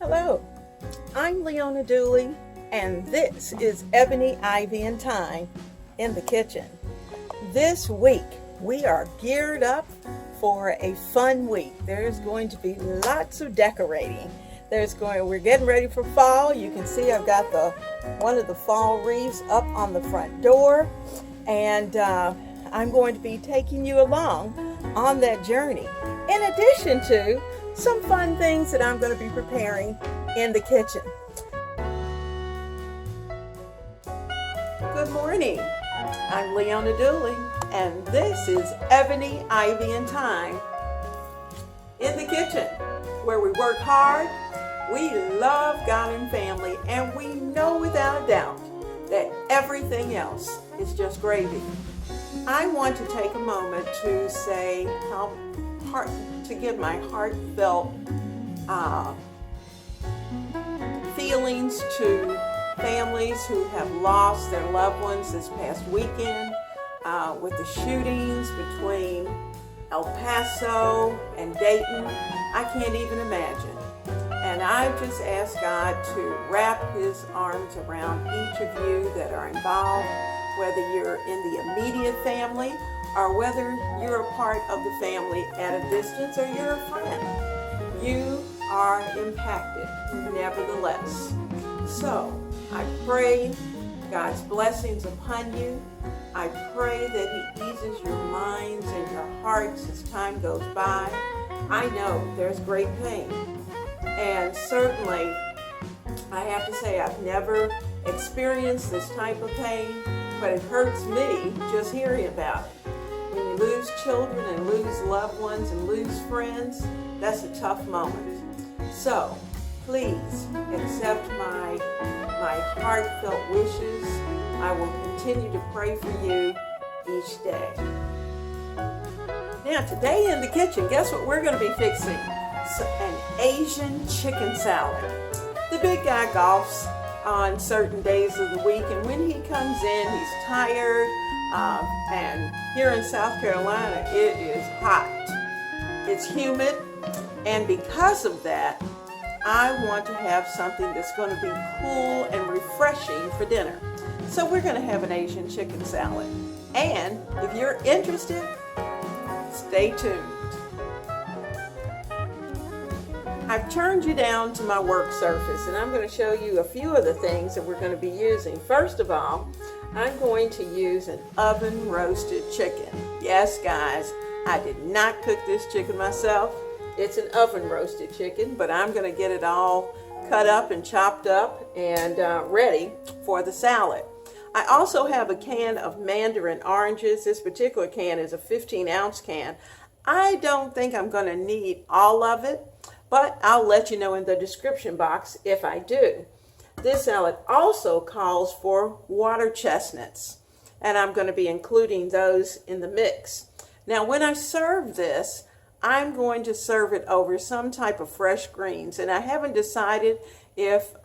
Hello, I'm Leona Dooley, and this is Ebony, Ivy, and Thyme in the kitchen. This week, we are geared up for a fun week. There's going to be lots of decorating. We're getting ready for fall. You can see I've got one of the fall wreaths up on the front door, and I'm going to be taking you along on that journey. In addition to some fun things that I'm going to be preparing in the kitchen. Good morning. I'm Leona Dooley, and this is Ebony, Ivy, and Thyme in the kitchen, where we work hard, we love God and family, and we know without a doubt that everything else is just gravy. I want to take a moment to say to give my heartfelt feelings to families who have lost their loved ones this past weekend with the shootings between El Paso and Dayton. I can't even imagine. And I just ask God to wrap His arms around each of you that are involved, whether you're in the immediate family or whether you're a part of the family at a distance or you're a friend. You are impacted nevertheless. So I pray God's blessings upon you. I pray that He eases your minds and your hearts as time goes by. I know there's great pain. And certainly, I have to say I've never experienced this type of pain, but it hurts me just hearing about it. When you lose children and lose loved ones and lose friends, that's a tough moment. So, please accept my heartfelt wishes. I will continue to pray for you each day. Now, today in the kitchen, guess what we're going to be fixing? An Asian chicken salad. The big guy golfs on certain days of the week, and when he comes in, he's tired. And here in South Carolina, it is hot. It's humid, and because of that, I want to have something that's going to be cool and refreshing for dinner. So we're going to have an Asian chicken salad. And if you're interested, stay tuned. I've turned you down to my work surface, and I'm going to show you a few of the things that we're going to be using. First of all, I'm going to use an oven roasted chicken. Yes, guys, I did not cook this chicken myself. It's an oven roasted chicken, but I'm going to get it all cut up and chopped up and ready for the salad. I also have a can of mandarin oranges. This particular can is a 15-ounce can. I don't think I'm going to need all of it, but I'll let you know in the description box if I do. This salad also calls for water chestnuts, and I'm going to be including those in the mix. Now, when I serve this, I'm going to serve it over some type of fresh greens, and I haven't decided if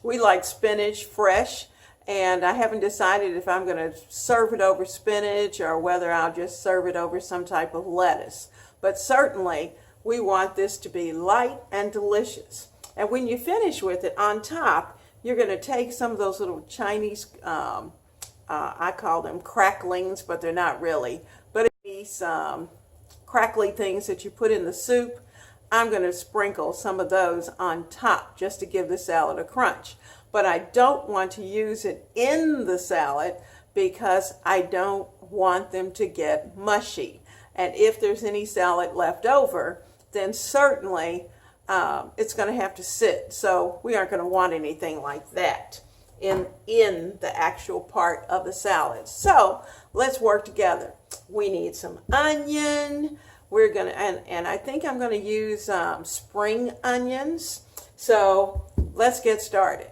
we like spinach fresh, and I haven't decided if I'm going to serve it over spinach or whether I'll just serve it over some type of lettuce. But certainly, we want this to be light and delicious. And when you finish with it, on top, you're going to take some of those little Chinese, I call them cracklings, but they're not really. But these crackly things that you put in the soup, I'm going to sprinkle some of those on top just to give the salad a crunch. But I don't want to use it in the salad because I don't want them to get mushy. And if there's any salad left over, then certainly it's going to have to sit. So we aren't going to want anything like that in the actual part of the salad. So let's work together. We need some onion. We're going to, and I think I'm going to use spring onions. So let's get started.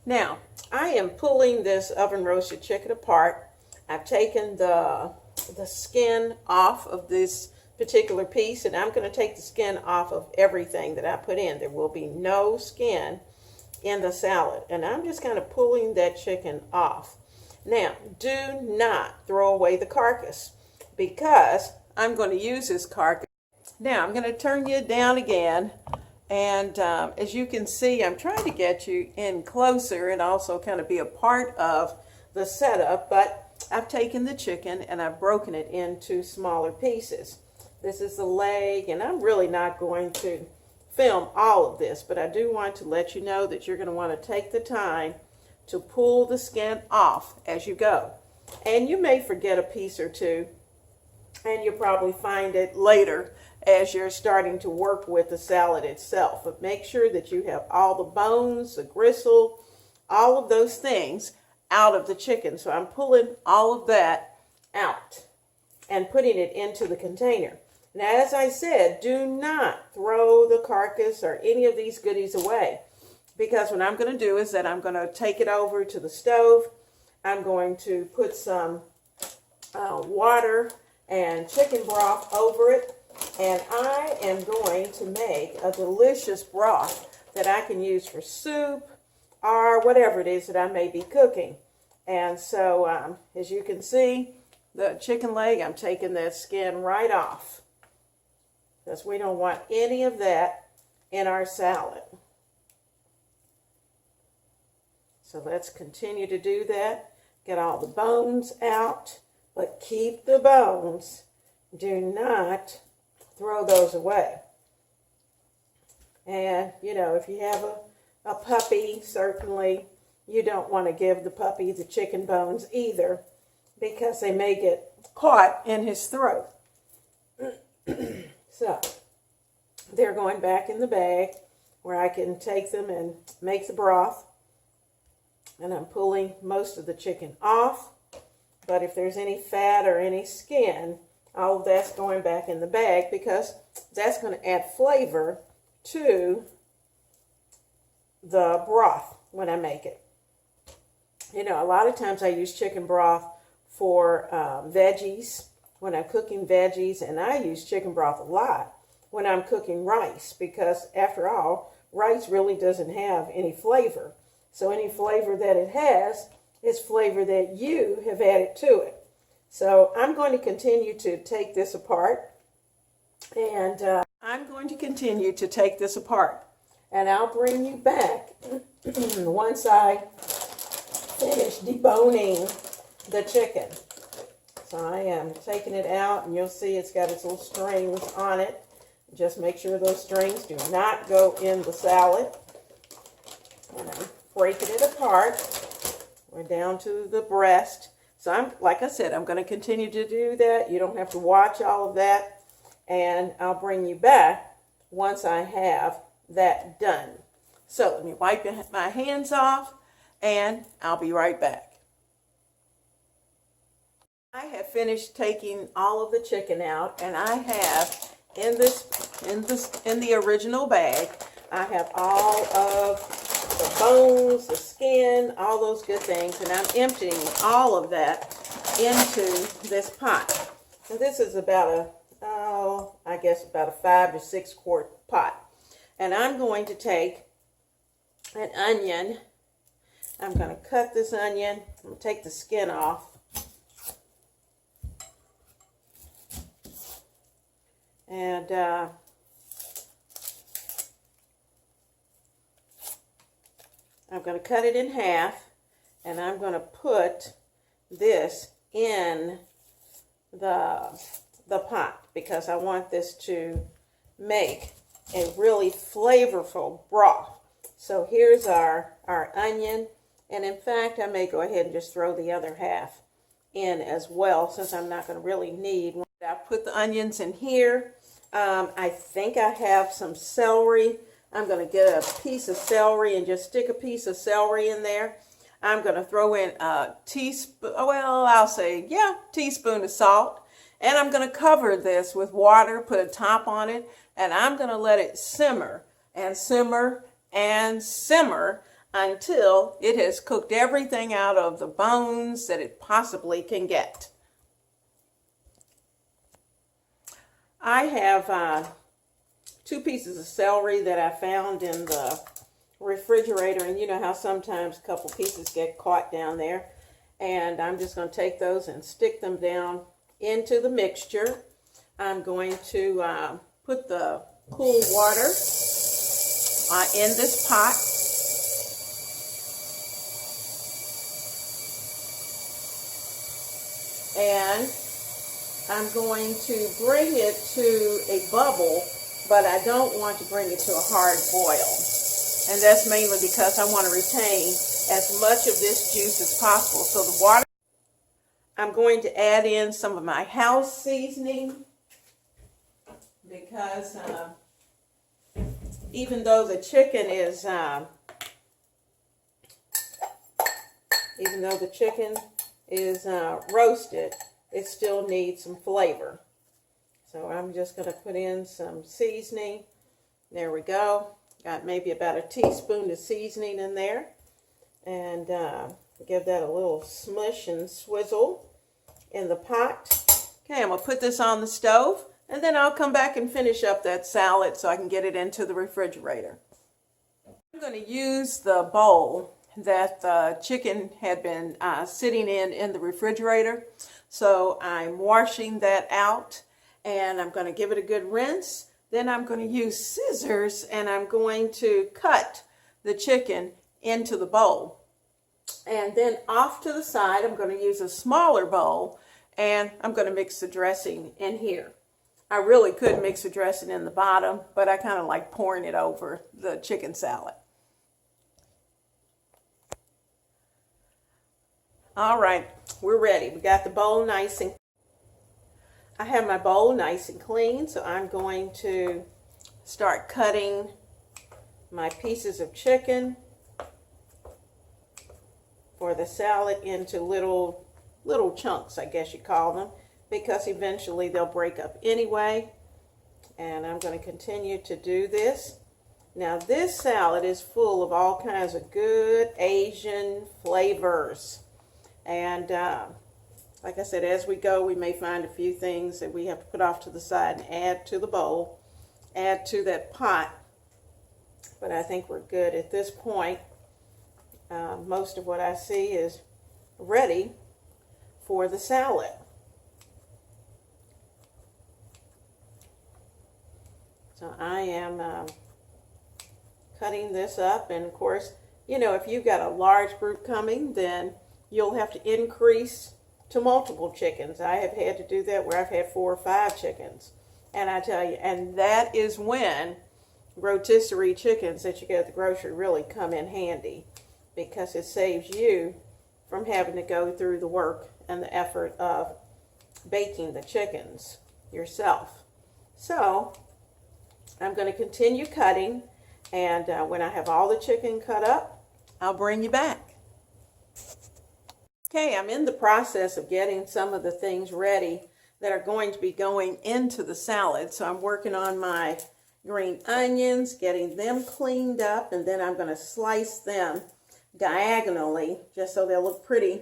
Now, I am pulling this oven roasted chicken apart. I've taken the skin off of this particular piece, and I'm going to take the skin off of everything that I put in. There will be no skin in the salad, and I'm just kind of pulling that chicken off. Now, do not throw away the carcass because I'm going to use this carcass Now I'm going to turn you down again. And as you can see, I'm trying to get you in closer and also kind of be a part of the setup. But I've taken the chicken and I've broken it into smaller pieces. This is the leg, and I'm really not going to film all of this, but I do want to let you know that you're going to want to take the time to pull the skin off as you go. And you may forget a piece or two, and you'll probably find it later as you're starting to work with the salad itself. But make sure that you have all the bones, the gristle, all of those things out of the chicken. So I'm pulling all of that out and putting it into the container. Now, as I said, do not throw the carcass or any of these goodies away, because what I'm going to do is that I'm going to take it over to the stove. I'm going to put some water and chicken broth over it, and I am going to make a delicious broth that I can use for soup or whatever it is that I may be cooking. And so, as you can see, the chicken leg, I'm taking that skin right off, because we don't want any of that in our salad. So let's continue to do that. Get all the bones out, but keep the bones. Do not throw those away. And, you know, if you have a puppy, certainly you don't want to give the puppy the chicken bones either, because they may get caught in his throat. So, they're going back in the bag where I can take them and make the broth. And I'm pulling most of the chicken off. But if there's any fat or any skin, all of that's going back in the bag, because that's going to add flavor to the broth when I make it. You know, a lot of times I use chicken broth for veggies, when I'm cooking veggies, and I use chicken broth a lot when I'm cooking rice, because after all, rice really doesn't have any flavor. So any flavor that it has is flavor that you have added to it. So I'm going to continue to take this apart, and and I'll bring you back once I finish deboning the chicken. So I am taking it out, and you'll see it's got its little strings on it. Just make sure those strings do not go in the salad. And I'm breaking it apart. We're down to the breast. So like I said, I'm going to continue to do that. You don't have to watch all of that. And I'll bring you back once I have that done. So let me wipe my hands off, and I'll be right back. I have finished taking all of the chicken out, and I have in the original bag, I have all of the bones, the skin, all those good things, and I'm emptying all of that into this pot. Now this is about I guess about a 5 to 6 quart pot. And I'm going to take an onion. I'm going to cut this onion. I'm going to take the skin off. And I'm going to cut it in half, and I'm going to put this in the pot, because I want this to make a really flavorful broth. So here's our onion, and in fact I may go ahead and just throw the other half in as well, since I'm not going to really need one. I put the onions in here. I think I have some celery. I'm going to get a piece of celery and just stick a piece of celery in there. I'm going to throw in a teaspoon, teaspoon of salt. And I'm going to cover this with water, put a top on it, and I'm going to let it simmer and simmer and simmer until it has cooked everything out of the bones that it possibly can get. I have 2 pieces of celery that I found in the refrigerator, and you know how sometimes a couple pieces get caught down there. And I'm just going to take those and stick them down into the mixture. I'm going to put the cool water in this pot. And I'm going to bring it to a bubble, but I don't want to bring it to a hard boil. And that's mainly because I want to retain as much of this juice as possible. So the water, I'm going to add in some of my house seasoning, because even though the chicken is roasted, it still needs some flavor. So I'm just going to put in some seasoning. There we go. Got maybe about a teaspoon of seasoning in there. And give that a little smush and swizzle in the pot. Okay, I'm going to put this on the stove, and then I'll come back and finish up that salad so I can get it into the refrigerator. I'm going to use the bowl that the chicken had been sitting in the refrigerator. So I'm washing that out, and I'm going to give it a good rinse. Then I'm going to use scissors, and I'm going to cut the chicken into the bowl. And then off to the side, I'm going to use a smaller bowl, and I'm going to mix the dressing in here. I really could mix the dressing in the bottom, but I kind of like pouring it over the chicken salad. All right, we're ready. We got the bowl nice and I have my bowl nice and clean, so I'm going to start cutting my pieces of chicken for the salad into little chunks, I guess you call them, because eventually they'll break up anyway. And I'm going to continue to do this. Now this salad is full of all kinds of good Asian flavors. And like I said, as we go, we may find a few things that we have to put off to the side and add to the bowl, add to that pot. But I think we're good at this point. Most of what I see is ready for the salad. So I am cutting this up, and of course, you know, if you've got a large group coming, then you'll have to increase to multiple chickens. I have had to do that where I've had 4 or 5 chickens. And I tell you, and that is when rotisserie chickens that you get at the grocery really come in handy, because it saves you from having to go through the work and the effort of baking the chickens yourself. So I'm going to continue cutting, and when I have all the chicken cut up, I'll bring you back. Okay, I'm in the process of getting some of the things ready that are going to be going into the salad. So I'm working on my green onions, getting them cleaned up, and then I'm going to slice them diagonally just so they'll look pretty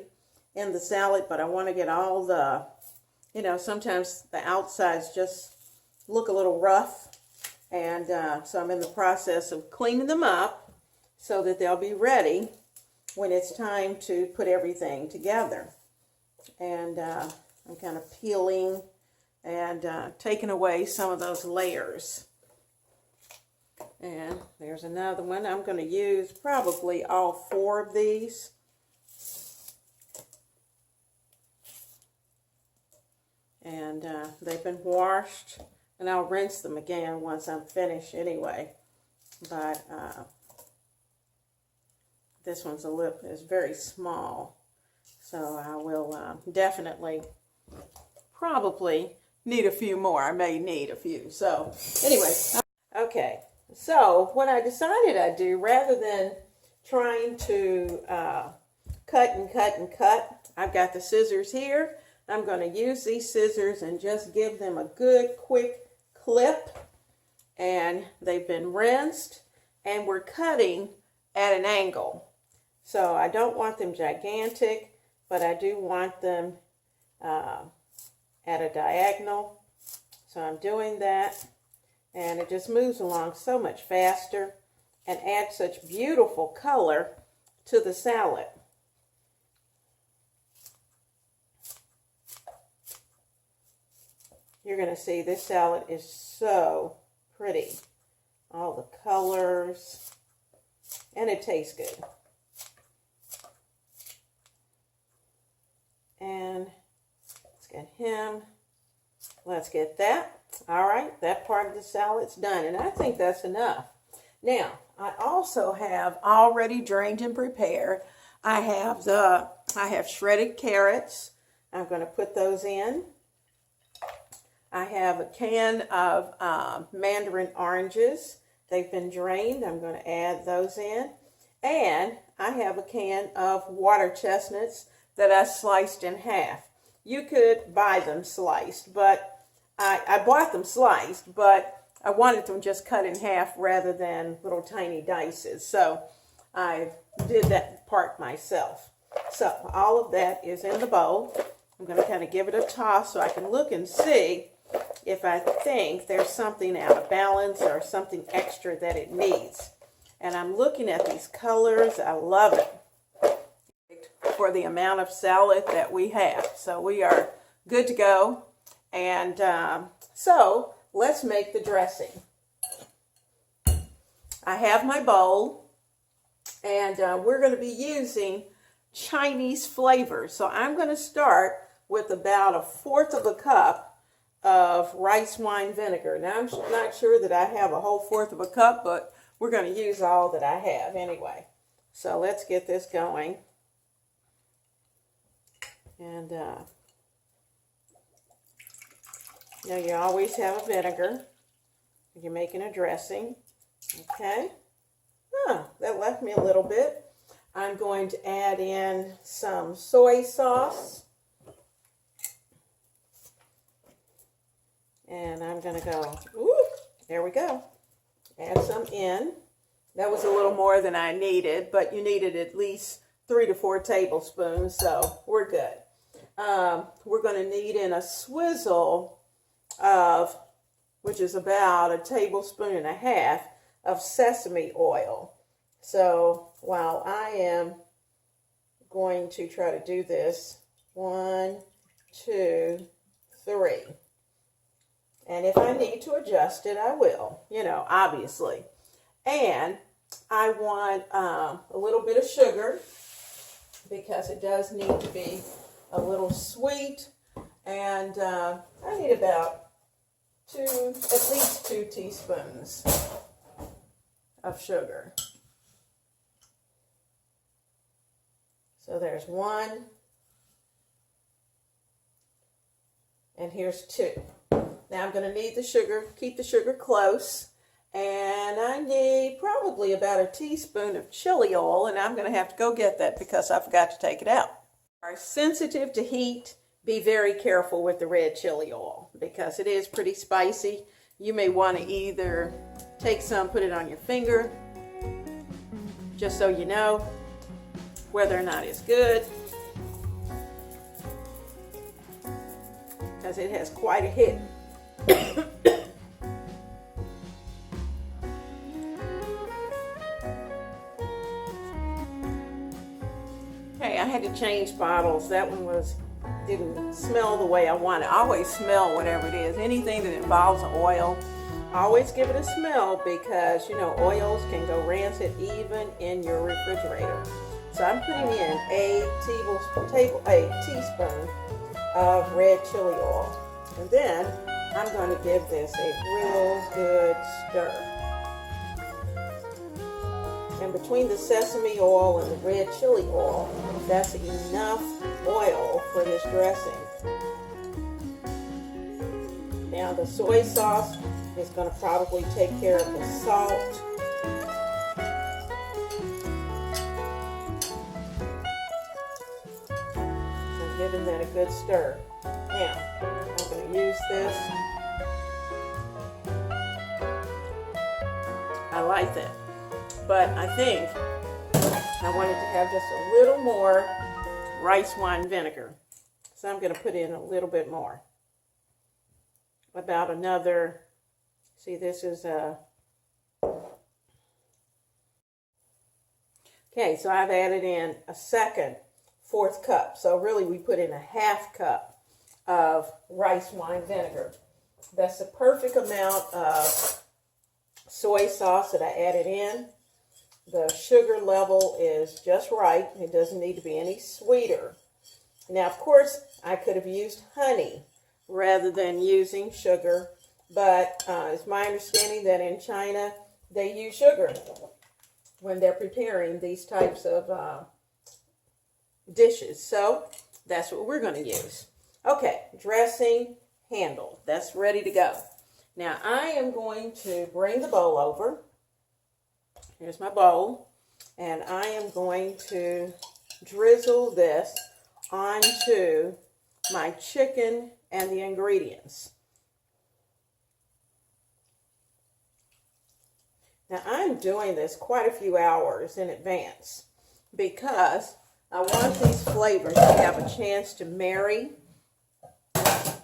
in the salad. But I want to get all the, you know, sometimes the outsides just look a little rough. And so I'm in the process of cleaning them up so that they'll be ready when it's time to put everything together. And I'm kind of peeling and taking away some of those layers. And there's another one. I'm going to use probably all 4 of these. And they've been washed, and I'll rinse them again once I'm finished anyway. But this one's is very small, so I will definitely probably need a few more. I may need a few. So anyway, okay. So what I decided I'd do, rather than trying to cut and cut and cut, I've got the scissors here. I'm going to use these scissors and just give them a good quick clip. And they've been rinsed, and we're cutting at an angle. So I don't want them gigantic, but I do want them at a diagonal. So I'm doing that, and it just moves along so much faster and adds such beautiful color to the salad. you're going to see this salad is so pretty. All the colors, and it tastes good. And let's get him. Let's get that. All right, that part of the salad's done, and I think that's enough. Now, I also have already drained and prepared. I have shredded carrots. I'm going to put those in. I have a can of mandarin oranges. They've been drained. I'm going to add those in. And I have a can of water chestnuts that I sliced in half. You could buy them sliced, but I bought them sliced, but I wanted them just cut in half rather than little tiny dices. So I did that part myself. So all of that is in the bowl. I'm going to kind of give it a toss so I can look and see if I think there's something out of balance or something extra that it needs. And I'm looking at these colors. I love it for the amount of salad that we have. So we are good to go. And so let's make the dressing. I have my bowl, and we're going to be using Chinese flavors. So I'm going to start with about 1/4 of a cup of rice wine vinegar. Now, I'm not sure that I have a whole 1/4 of a cup, but we're going to use all that I have anyway. So let's get this going. And now you always have a vinegar if you're making a dressing. Okay. That left me a little bit. I'm going to add in some soy sauce. And I'm going to go, there we go. Add some in. That was a little more than I needed, but you needed at least 3 to 4 tablespoons, so we're good. We're going to need in a swizzle of, which is about 1.5 tablespoons of sesame oil. So while I am going to try to do this, 1, 2, 3. And if I need to adjust it, I will, obviously. And I want a little bit of sugar because it does need to be a little sweet. And I need about at least 2 teaspoons of sugar. So there's 1, and here's 2. Now I'm going to need the sugar, keep the sugar close, and I need probably about 1 teaspoon of chili oil, and I'm going to have to go get that because I forgot to take it out. Are sensitive to heat, be very careful with the red chili oil because it is pretty spicy. You may want to either take some, put it on your finger, just so you know whether or not it's good, because it has quite a hit. Okay, I had to change bottles. That one didn't smell the way I want it. I always smell whatever it is. Anything that involves oil, I always give it a smell because, oils can go rancid even in your refrigerator. So I'm putting in a teaspoon of red chili oil. And then I'm going to give this a real good stir. And between the sesame oil and the red chili oil, that's enough oil for this dressing. Now the soy sauce is going to probably take care of the salt. So giving that a good stir. Now, I'm going to use this. I like that. But I think I wanted to have just a little more rice wine vinegar. So I'm going to put in a little bit more. About another, see, this is okay, so I've added in a second 4th cup. So really we put in a 1/2 cup of rice wine vinegar. That's the perfect amount of soy sauce that I added in. The sugar level is just right. It doesn't need to be any sweeter. Now, of course, I could have used honey rather than using sugar, but it's my understanding that in China, they use sugar when they're preparing these types of dishes. So that's what we're going to use. Okay, dressing handle. That's ready to go. Now I am going to bring the bowl over. Here's my bowl. And I am going to drizzle this onto my chicken and the ingredients. Now I'm doing this quite a few hours in advance because I want these flavors to have a chance to marry.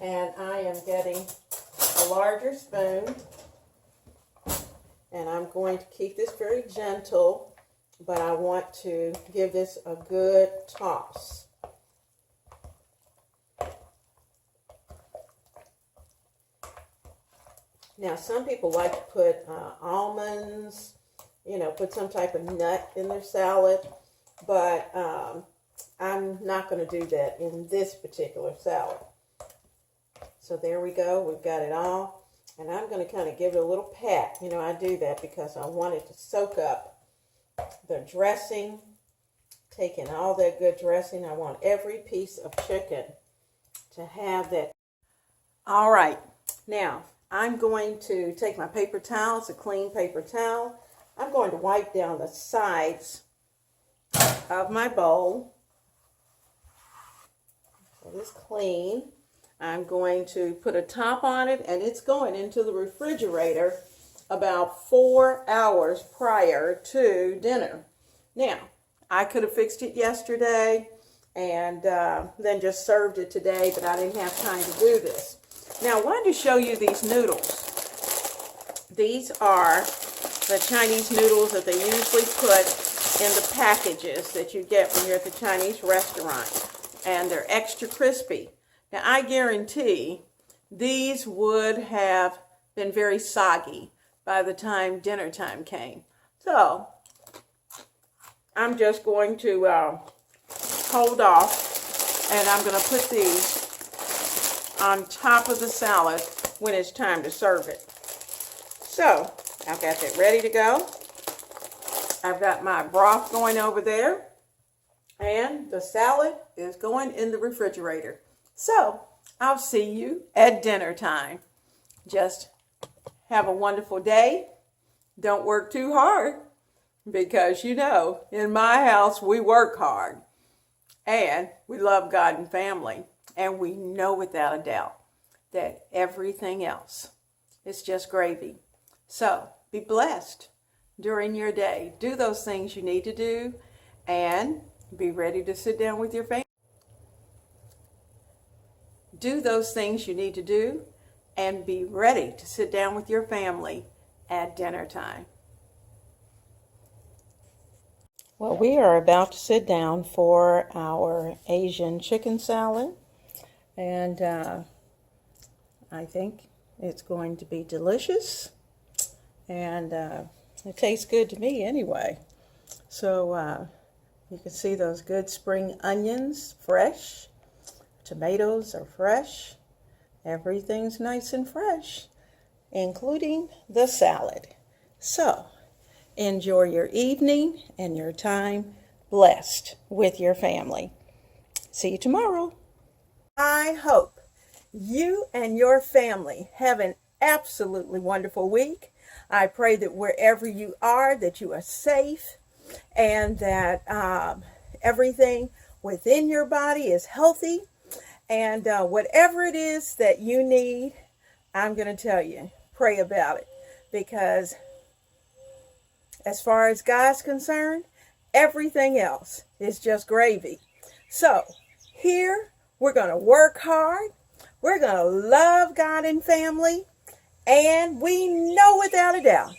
And I am getting a larger spoon. And I'm going to keep this very gentle, but I want to give this a good toss. Now, some people like to put almonds, put some type of nut in their salad, but I'm not going to do that in this particular salad. So there we go. We've got it all. And I'm going to kind of give it a little pat. I do that because I want it to soak up the dressing, taking all that good dressing. I want every piece of chicken to have that. All right. Now, I'm going to take my paper towel. It's a clean paper towel. I'm going to wipe down the sides of my bowl. So this clean. I'm going to put a top on it, and it's going into the refrigerator about 4 hours prior to dinner. Now, I could have fixed it yesterday and then just served it today, but I didn't have time to do this. Now, I wanted to show you these noodles. These are the Chinese noodles that they usually put in the packages that you get when you're at the Chinese restaurant, and they're extra crispy. Now, I guarantee these would have been very soggy by the time dinner time came. So, I'm just going to hold off, and I'm going to put these on top of the salad when it's time to serve it. So, I've got that ready to go. I've got my broth going over there, and the salad is going in the refrigerator. So, I'll see you at dinner time. Just have a wonderful day. Don't work too hard because, in my house, we work hard. And we love God and family. And we know without a doubt that everything else is just gravy. So, be blessed during your day. Do those things you need to do and be ready to sit down with your family. Do those things you need to do and be ready to sit down with your family at dinner time. Well, we are about to sit down for our Asian chicken salad, and I think it's going to be delicious, and it tastes good to me anyway. So you can see those good spring onions, fresh. Tomatoes are fresh. Everything's nice and fresh, including the salad. So, enjoy your evening and your time blessed with your family. See you tomorrow. I hope you and your family have an absolutely wonderful week. I pray that wherever you are, that you are safe and that everything within your body is healthy. And whatever it is that you need, I'm going to tell you, pray about it. Because as far as God's concerned, everything else is just gravy. So here, we're going to work hard. We're going to love God and family. And we know without a doubt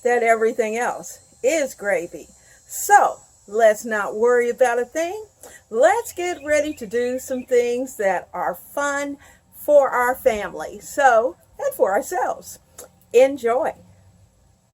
that everything else is gravy. So let's not worry about a thing. Let's get ready to do some things that are fun for our family. So and for ourselves. Enjoy.